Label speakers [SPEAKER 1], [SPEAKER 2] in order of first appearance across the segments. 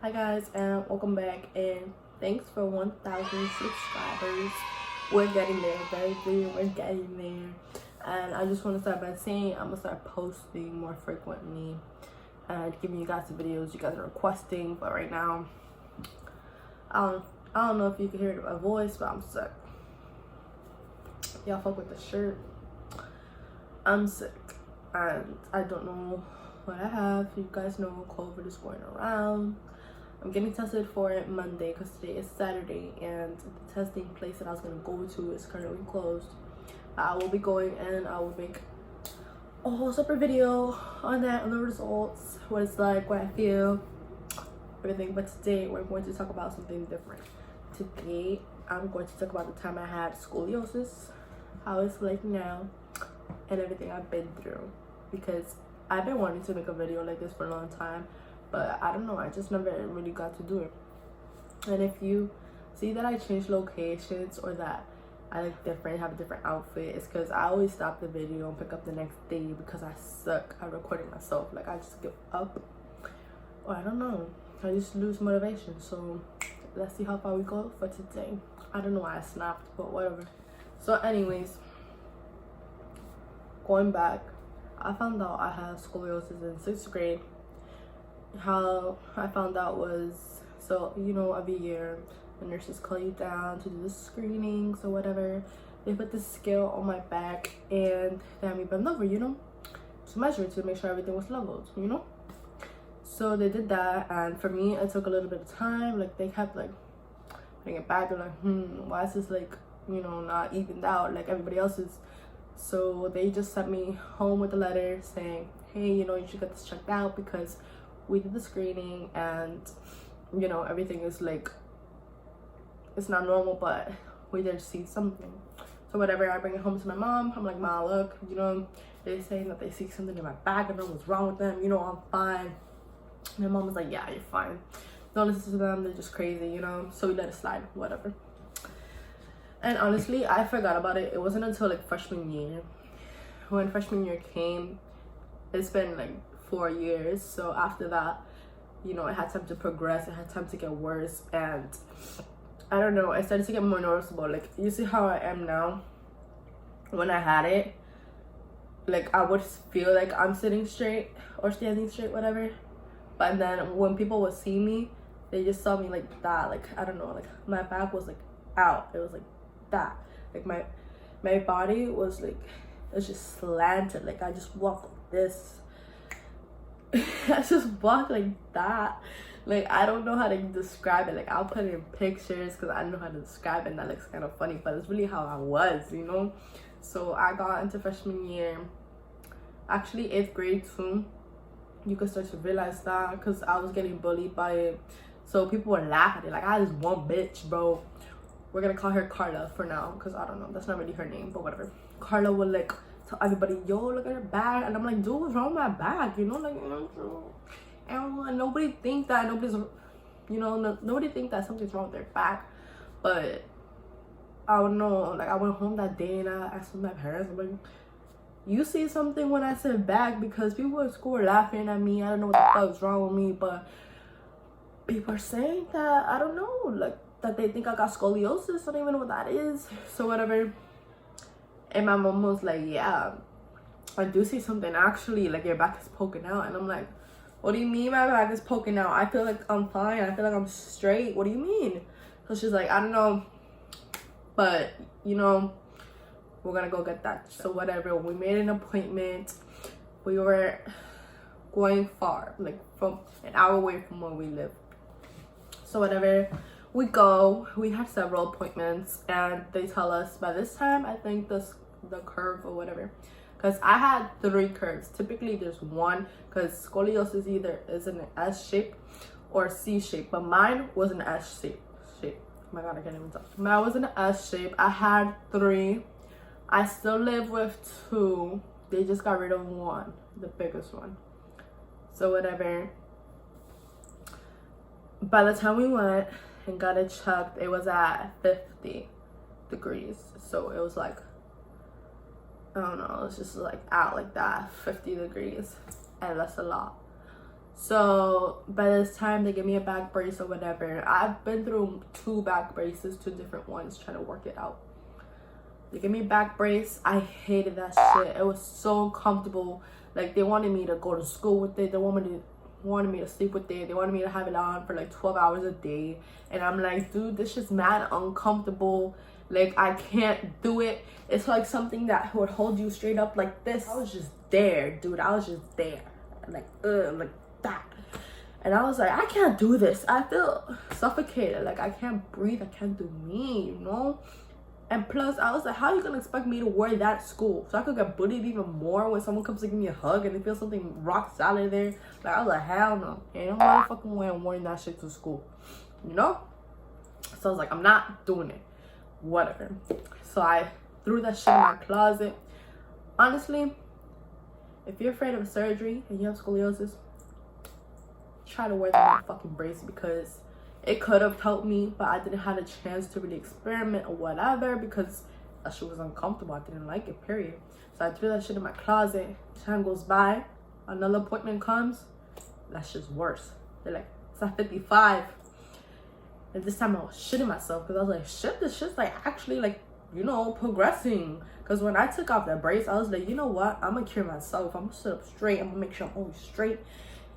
[SPEAKER 1] Hi guys, and welcome back, and thanks for 1,000 subscribers. We're getting there, baby. We're getting there. And I just want to start by saying I'm gonna start posting more frequently and giving you guys the videos you guys are requesting. But right now, I don't know if you can hear my voice, but I'm sick. Y'all fuck with the shirt. I'm sick, and I don't know what I have. You guys know COVID is going around. I'm getting tested for it Monday because today is Saturday, and the testing place that I was gonna go to is currently closed. I will be going, and I will make a whole separate video on that, on the results, what it's like, what I feel, everything. But today we're going to talk about something different. Today I'm going to talk about the time I had scoliosis, how it's like now, and everything I've been through, because I've been wanting to make a video like this for a long time, but I don't know, I just never really got to do it. And if you see that I change locations or that I look different, have a different outfit, it's because I always stop the video and pick up the next day because I suck at recording myself. Like, I just give up, or I don't know, I just lose motivation. So let's see how far we go for today. I don't know why I snapped, but whatever. So anyways, going back, I found out I had scoliosis in 6th grade. How I found out was, so you know, every year the nurses call you down to do the screenings or whatever. They put the scale on my back and they had me bend over, you know, to measure, to make sure everything was leveled, you know. So they did that, and for me it took a little bit of time. Like, they kept like putting it back. They're like, why is this, like, you know, not evened out like everybody else's? So they just sent me home with a letter saying, hey, you know, you should get this checked out because we did the screening and, you know, everything is like, it's not normal, but we did see something. So whatever, I bring it home to my mom. I'm like, Ma, look, you know, they're saying that they see something in my back. I don't know what's wrong with them, you know, I'm fine. My mom was like, yeah, you're fine, don't listen to them, they're just crazy, you know. So we let it slide, whatever. And honestly, I forgot about it. It wasn't until like freshman year. When freshman year came, it's been like 4 years. So after that, you know, I had time to progress, I had time to get worse, and I don't know, I started to get more noticeable. Like, you see how I am now? When I had it, like, I would feel like I'm sitting straight or standing straight, whatever. But then when people would see me, they just saw me like that. Like, I don't know, like my back was like out. It was like that. Like my body was like, it was just slanted. Like, I just walked like this. I just walk like that. Like, I don't know how to describe it. Like, I'll put it in pictures because I don't know how to describe it, and that looks kind of funny, but it's really how I was, you know. So I got into freshman year, actually 8th grade too. You could start to realize that because I was getting bullied by it. So people were laughing at it. Like, I had this one bitch, bro. We're gonna call her Carla for now because I don't know, that's not really her name, but whatever. Carla would like tell everybody, yo, look at her back, and I'm like, dude, what's wrong with my back, you know, like, and nobody think that, nobody's, you know, nobody think that something's wrong with their back. But I don't know, like, I went home that day and I asked my parents, I'm like, you see something when I said back? Because people at school were laughing at me. I don't know what the fuck is wrong with me, but people are saying that, I don't know, like, that they think I got scoliosis. I don't even know what that is. So whatever. And my mom was like, yeah, I do see something actually, like, your back is poking out. And I'm like, what do you mean my back is poking out? I feel like I'm fine, I feel like I'm straight, what do you mean? So she's like, I don't know, but you know, we're gonna go get that. So whatever, we made an appointment. We were going far, like from an hour away from where we live. So whatever, we go, we had several appointments, and they tell us by this time, I think the curve or whatever, because I had 3 curves. Typically there's one, because scoliosis either is in an S shape or C shape, but mine was an S shape. Oh my god, I can't even talk. Mine was an S shape. I had 3. I still live with 2. They just got rid of 1, the biggest one. So whatever, by the time we went and got it checked, it was at 50 degrees. So it was like, I don't know, it's just like out like that, 50 degrees, and that's a lot. So by this time they give me a back brace or whatever. I've been through 2 back braces, 2 different ones, trying to work it out. They give me a back brace. I hated that shit. It was so uncomfortable. Like, they wanted me to go to school with it. They wanted me to sleep with it. They wanted me to have it on for like 12 hours a day. And I'm like, dude, this shit's mad uncomfortable. Like, I can't do it. It's like something that would hold you straight up like this. I was just there, dude. I was just there. Like that. And I was like, I can't do this. I feel suffocated. Like, I can't breathe. I can't do me, you know? And plus, I was like, how are you gonna expect me to wear that to school? So I could get bullied even more when someone comes to give me a hug and they feel something rock solid there. Like, I was like, hell no. Ain't no motherfucking way I'm wearing that shit to school. You know? So I was like, I'm not doing it. Whatever. So I threw that shit in my closet. Honestly, if you're afraid of surgery and you have scoliosis, try to wear that fucking brace, because it could have helped me, but I didn't have a chance to really experiment or whatever because that shit was uncomfortable. I didn't like it, period. So I threw that shit in my closet. Time goes by, another appointment comes, that shit's worse. They're like, it's at 55. And this time I was shitting myself because I was like, shit, this shit's like actually like, you know, progressing. Because when I took off that brace, I was like, you know what? I'm going to cure myself. I'm going to sit up straight. I'm going to make sure I'm always straight.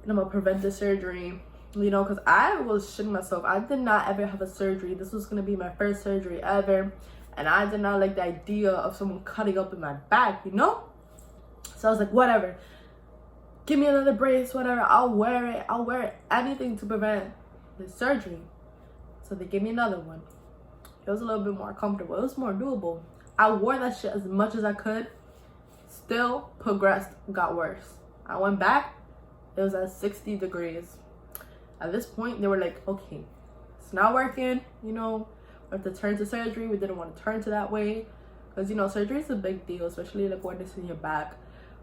[SPEAKER 1] And I'm going to prevent the surgery. You know, because I was shitting myself. I did not ever have a surgery. This was going to be my first surgery ever. And I did not like the idea of someone cutting up in my back, you know? So I was like, whatever. Give me another brace, whatever. I'll wear it. I'll wear anything to prevent the surgery. So they gave me another one. It was a little bit more comfortable. It was more doable. I wore that shit as much as I could. Still progressed, got worse. I went back. It was at 60 degrees. At this point, they were like, okay, it's not working. You know, we have to turn to surgery. We didn't want to turn to that way. Because, you know, surgery is a big deal, especially like when it's in your back.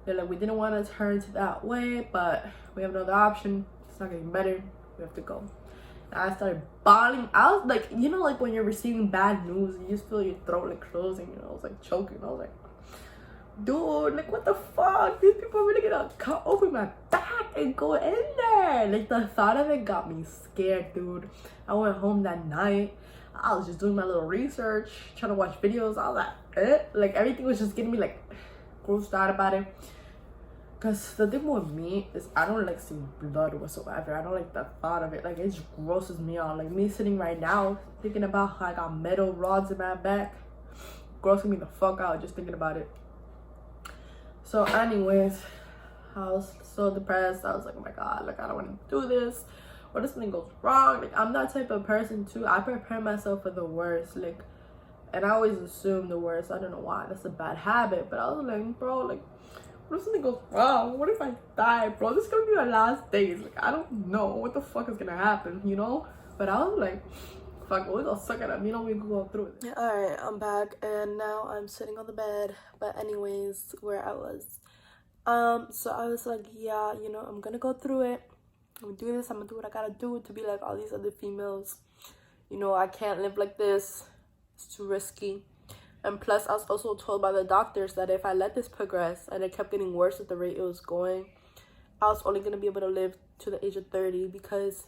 [SPEAKER 1] They're like, we didn't want to turn to that way, but we have another option. It's not getting better. We have to go. I started bawling. I was like, you know, like when you're receiving bad news, you just feel your throat like closing, you know, I was like choking. I was like, dude, like what the fuck? These people are really gonna cut open my back and go in there. Like the thought of it got me scared, dude. I went home that night. I was just doing my little research, trying to watch videos. I was like, like everything was just getting me like grossed out about it. Because the thing with me is I don't like seeing blood whatsoever. I don't like the thought of it. Like, it just grosses me out. Like, me sitting right now thinking about how I got metal rods in my back, grossing me the fuck out just thinking about it. So anyways, I was so depressed. I was like, oh my god, like I don't want to do this. What if something goes wrong? Like, I'm that type of person too. I prepare myself for the worst. Like, and I always assume the worst. I don't know why. That's a bad habit. But I was like, bro, like, what if something goes wrong? What if I die, bro? This is gonna be my last days. Like, I don't know what the fuck is gonna happen, you know? But I was like, fuck, we're gonna suck it up. You know, we can go through it. Alright, I'm back, and now I'm sitting on the bed. But anyways, where I was. So I was like, yeah, you know, I'm gonna go through it. I'm gonna do this. I'm gonna do what I gotta do to be like all these other females. You know, I can't live like this. It's too risky. And plus, I was also told by the doctors that if I let this progress and it kept getting worse at the rate it was going, I was only going to be able to live to the age of 30 because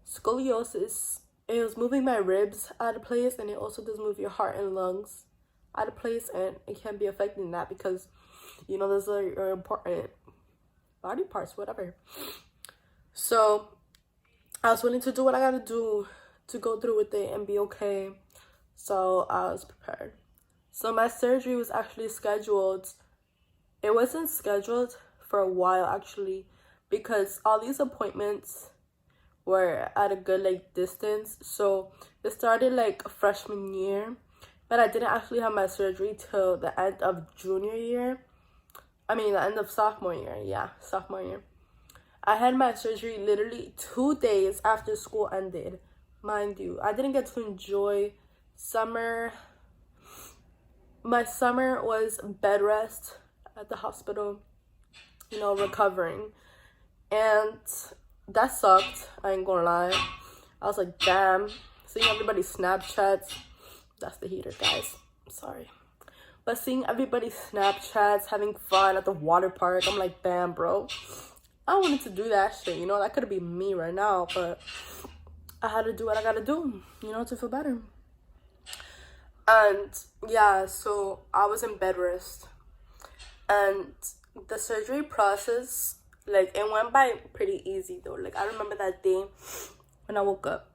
[SPEAKER 1] scoliosis, it was moving my ribs out of place, and it also does move your heart and lungs out of place, and it can be affecting that because, you know, those are your important body parts, whatever. So I was willing to do what I got to do to go through with it and be okay. So I was prepared. So my surgery was actually scheduled. It wasn't scheduled for a while, actually, because all these appointments were at a good, like, distance. So it started, like, freshman year, but I didn't actually have my surgery till the end of junior year. I mean, the end of sophomore year. Yeah, sophomore year. I had my surgery literally 2 days after school ended. Mind you, I didn't get to enjoy summer. My summer was bed rest at the hospital, you know, recovering. And that sucked, I ain't gonna lie. I was like, damn, seeing everybody's Snapchats. That's the heater, guys. I'm sorry. But seeing everybody's Snapchats, having fun at the water park, I'm like, damn, bro. I wanted to do that shit, you know. That could be me right now, but I had to do what I gotta do, you know, to feel better. And yeah, so I was in bed rest, and the surgery process, like, it went by pretty easy though. Like, I remember that day when I woke up.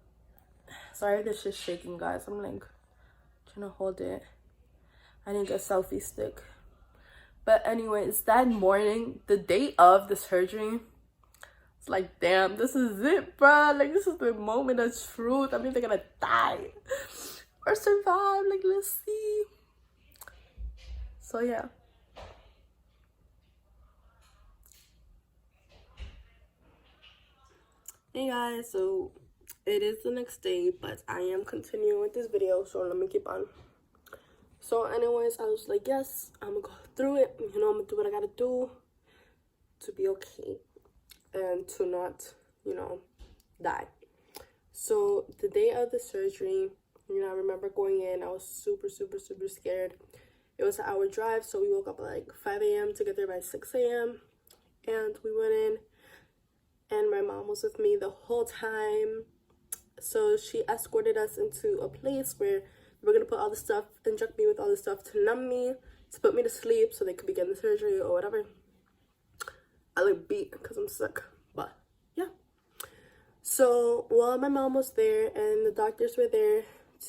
[SPEAKER 1] Sorry, this shit's shaking, guys. I'm like trying to hold it. I need a selfie stick. But anyways, that morning, the day of the surgery, it's like, damn, this is it, bro. Like, this is the moment of truth. I'm either gonna die or survive. Like, let's see. So yeah. Hey guys, so it is the next day, but I am continuing with this video, so let me keep on. So anyways, I was like, yes, I'm gonna go through it, you know. I'm gonna do what I gotta do to be okay and to not, you know, die. So the day of the surgery, you know, I remember going in, I was super scared. It was an hour drive, so we woke up at like 5 a.m. to get there by 6 a.m. and we went in, and my mom was with me the whole time. So she escorted us into a place where we're gonna put all the stuff, inject me with all the stuff to numb me, to put me to sleep so they could begin the surgery or whatever. I look beat because I'm sick, but yeah. So while my mom was there and the doctors were there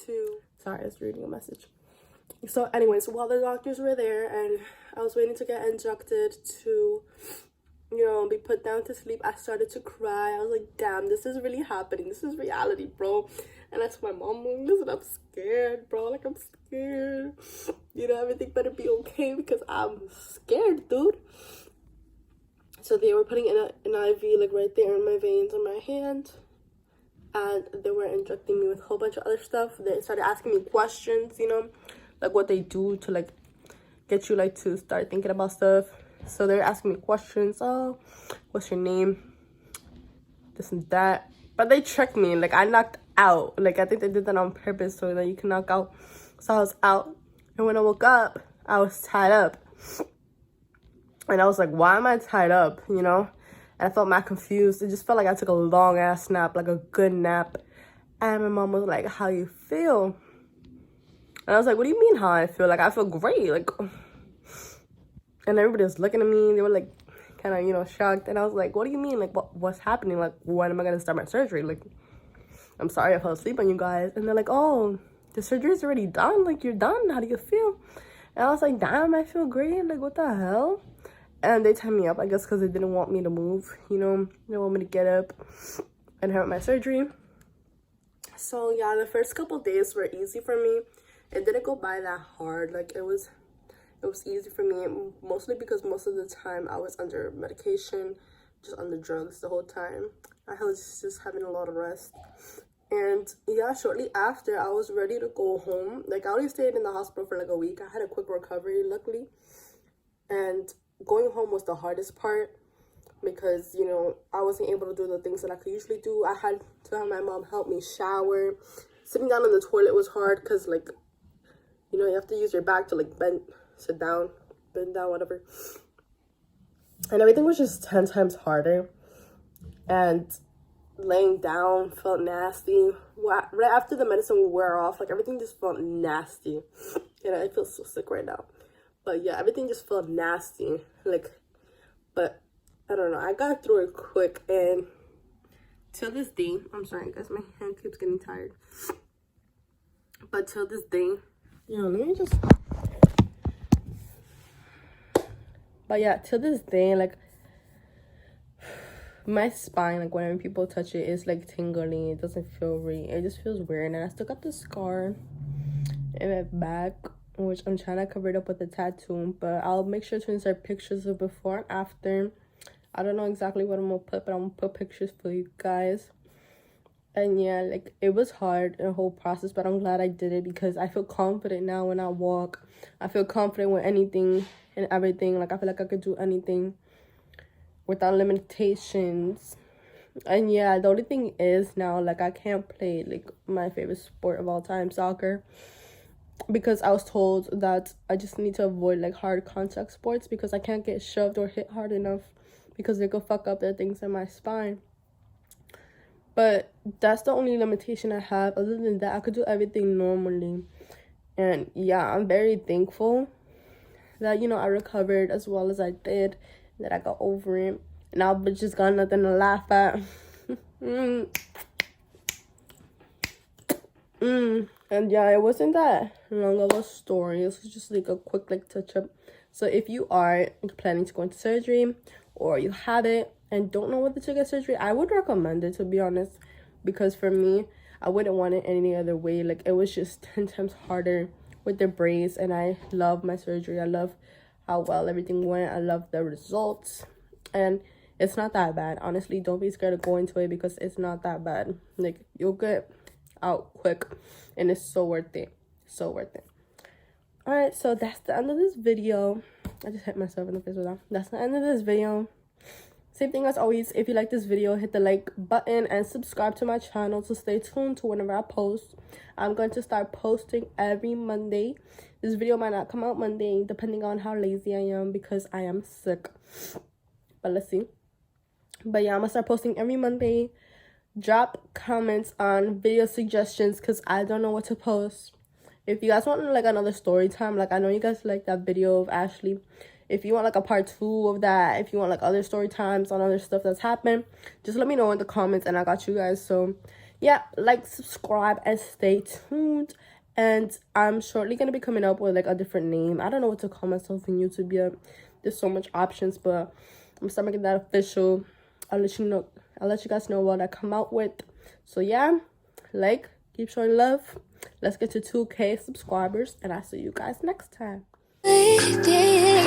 [SPEAKER 1] to, sorry, I was reading a message. So anyways, while the doctors were there and I was waiting to get injected to, you know, be put down to sleep, I started to cry. I was like, damn, this is really happening. This is reality, bro. And I told my mom, listen, I'm scared, bro. Like, I'm scared. You know, everything better be okay because I'm scared, dude. So they were putting in an IV, like, right there in my veins on my hand. And they were injecting me with a whole bunch of other stuff. They started asking me questions, you know, like what they do to, like, get you, like, to start thinking about stuff. So they're asking me questions. Oh, what's your name? This and that. But they tricked me. Like, I knocked out. Like, I think they did that on purpose so that you can knock out. So I was out. And when I woke up, I was tied up. And I was like, why am I tied up? You know? And I felt mad confused. It just felt like I took a long ass nap, like a good nap. And my mom was like, how you feel? And I was like, what do you mean how I feel? Like, I feel great. Like, and everybody was looking at me. They were like, kind of, you know, shocked. And I was like, what do you mean? Like, what's happening? Like, when am I going to start my surgery? Like, I'm sorry I fell asleep on you guys. And they're like, oh, the surgery's already done. Like, you're done. How do you feel? And I was like, damn, I feel great. Like, what the hell? And they tied me up, I guess, because they didn't want me to move. You know, they didn't want me to get up and have my surgery. So, yeah, the first couple days were easy for me. It didn't go by that hard. Like, it was easy for me, mostly because most of the time I was under medication, just under drugs the whole time. I was just having a lot of rest. And yeah, shortly after, I was ready to go home. Like, I only stayed in the hospital for like a week. I had a quick recovery, luckily. And going home was the hardest part because, you know, I wasn't able to do the things that I could usually do. I had to have my mom help me shower. Sitting down on the toilet was hard because, like, you know, you have to use your back to, like, sit down, bend down, whatever. And everything was just 10 times harder. And laying down felt nasty. Right after the medicine wore off, like, everything just felt nasty. And I feel so sick right now. But yeah, everything just felt nasty. Like, but I don't know. I got through it quick. And till this day, I'm sorry guys, my hand keeps getting tired. But till this day, you know, let me just... But yeah, till this day, like, my spine, like, whenever people touch it, it's like tingling. It doesn't feel right. It just feels weird. And I still got the scar in my back, which I'm trying to cover it up with a tattoo. But I'll make sure to insert pictures of before and after. I don't know exactly what I'm gonna put, but I'm gonna put pictures for you guys. And yeah, like, it was hard, the whole process, but I'm glad I did it because I feel confident now when I walk. I feel confident with anything and everything. Like, I feel like I could do anything without limitations. And yeah, the only thing is now, like, I can't play, like, my favorite sport of all time, soccer, because I was told that I just need to avoid, like, hard contact sports because I can't get shoved or hit hard enough because they could fuck up the things in my spine. But that's the only limitation I have. Other than that, I could do everything normally. And yeah, I'm very thankful that, you know, I recovered as well as I did, that I got over it. Now bitches got nothing to laugh at. And yeah, it wasn't that long of a story. It was just like a quick like touch up. So if you are planning to go into surgery, or you have it and don't know whether to get surgery, I would recommend it, to be honest, because for me, I wouldn't want it any other way. Like, it was just 10 times harder with the brace, and I love my surgery. I love how well everything went. I love the results, and it's not that bad. Honestly, don't be scared to go into it, because it's not that bad. Like, you'll get out quick, and it's so worth it. So worth it. All right, so that's the end of this video. I just hit myself in the face with that. That's the end of this video. Same thing as always, if you like this video, hit the like button and subscribe to my channel to stay tuned to whenever I post. I'm going to start posting every Monday. This video might not come out Monday, depending on how lazy I am, because I am sick. But let's see. But yeah, I'm going to start posting every Monday. Drop comments on video suggestions, because I don't know what to post. If you guys want like another story time, like I know you guys like that video of Ashley. If you want like a part 2 of that, if you want like other story times on other stuff that's happened, just let me know in the comments and I got you guys. So yeah, like, subscribe, and stay tuned. And I'm shortly gonna be coming up with like a different name. I don't know what to call myself in YouTube yet. There's so much options, but I'm starting making that official. I'll let you guys know what I come out with. So yeah, like, keep showing love. Let's get to 2K subscribers, and I'll see you guys next time. Yeah.